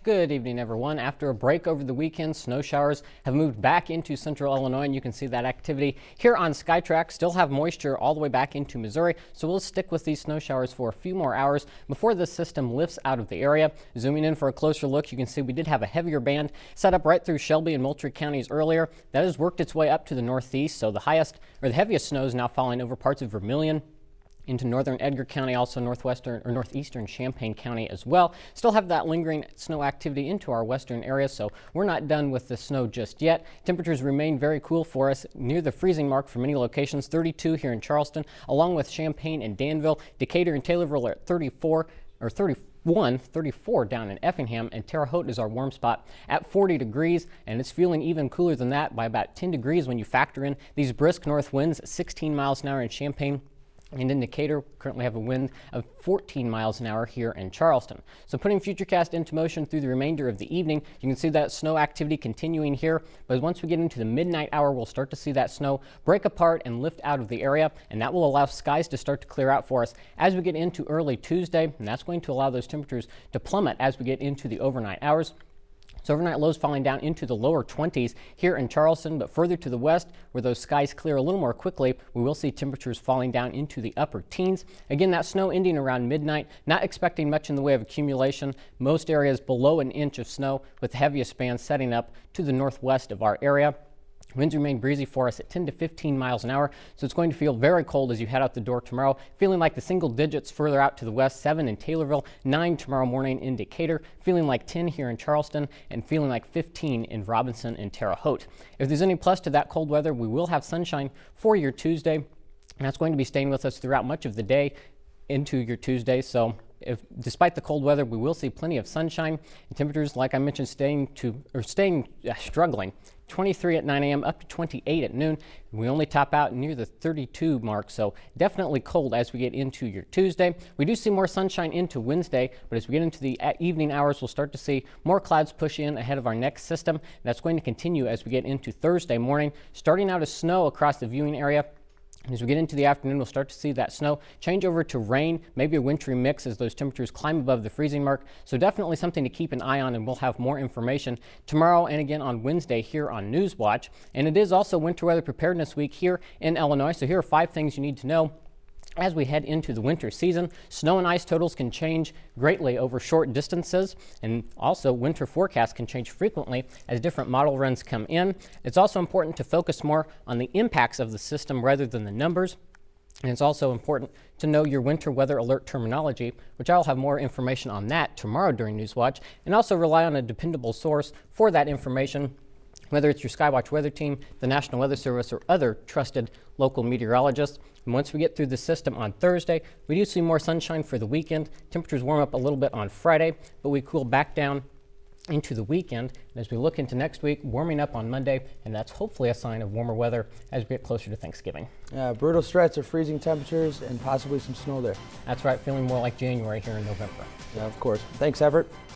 Good evening, everyone. After a break over the weekend, snow showers have moved back into central Illinois, and you can see that activity here on SkyTrack. Still have moisture all the way back into Missouri, so we'll stick with these snow showers for a few more hours before the system lifts out of the area. Zooming in for a closer look, you can see we did have a heavier band set up right through Shelby and Moultrie counties earlier. That has worked its way up to the northeast, so the heaviest snow is now falling over parts of Vermilion into northern Edgar County, also northeastern Champaign County as well. Still have that lingering snow activity into our western area, so we're not done with the snow just yet. Temperatures remain very cool for us, near the freezing mark for many locations. 32 here in Charleston, along with Champaign and Danville. Decatur and Taylorville are at 34 down in Effingham, and Terre Haute is our warm spot at 40 degrees, and it's feeling even cooler than that by about 10 degrees when you factor in these brisk north winds at 16 miles an hour in Champaign. And in Decatur, currently have a wind of 14 miles an hour here in Charleston. So putting Futurecast into motion through the remainder of the evening, you can see that snow activity continuing here. But once we get into the midnight hour, we'll start to see that snow break apart and lift out of the area. And that will allow skies to start to clear out for us as we get into early Tuesday. And that's going to allow those temperatures to plummet as we get into the overnight hours. So overnight lows falling down into the lower 20s here in Charleston, but further to the west, where those skies clear a little more quickly, we will see temperatures falling down into the upper teens. Again, that snow ending around midnight, not expecting much in the way of accumulation. Most areas below an inch of snow, with the heaviest bands setting up to the northwest of our area. Winds remain breezy for us at 10 to 15 miles an hour, so it's going to feel very cold as you head out the door tomorrow, feeling like the single digits further out to the west, 7 in Taylorville, 9 tomorrow morning in Decatur, feeling like 10 here in Charleston, and feeling like 15 in Robinson and Terre Haute. If there's any plus to that cold weather, we will have sunshine for your Tuesday, and that's going to be staying with us throughout much of the day into your Tuesday. So despite the cold weather, we will see plenty of sunshine, and temperatures, like I mentioned, struggling. 23 at 9 a.m. up to 28 at noon. We only top out near the 32 mark, so definitely cold as we get into your Tuesday. We do see more sunshine into Wednesday, but as we get into the evening hours, we'll start to see more clouds push in ahead of our next system. That's going to continue as we get into Thursday morning, starting out as snow across the viewing area. As we get into the afternoon, we'll start to see that snow change over to rain, maybe a wintry mix as those temperatures climb above the freezing mark. So definitely something to keep an eye on, and we'll have more information tomorrow and again on Wednesday here on Newswatch. And it is also Winter Weather Preparedness Week here in Illinois. So here are 5 things you need to know as we head into the winter season. Snow and ice totals can change greatly over short distances, and also winter forecasts can change frequently as different model runs come in. It's also important to focus more on the impacts of the system rather than the numbers. And it's also important to know your winter weather alert terminology, which I'll have more information on that tomorrow during Newswatch, and also rely on a dependable source for that information, whether it's your Skywatch weather team, the National Weather Service, or other trusted local meteorologists. And once we get through the system on Thursday, we do see more sunshine for the weekend. Temperatures warm up a little bit on Friday, but we cool back down into the weekend. And as we look into next week, warming up on Monday, and that's hopefully a sign of warmer weather as we get closer to Thanksgiving. Brutal stretch of freezing temperatures and possibly some snow there. That's right, feeling more like January here in November. Yeah, of course. Thanks, Everett.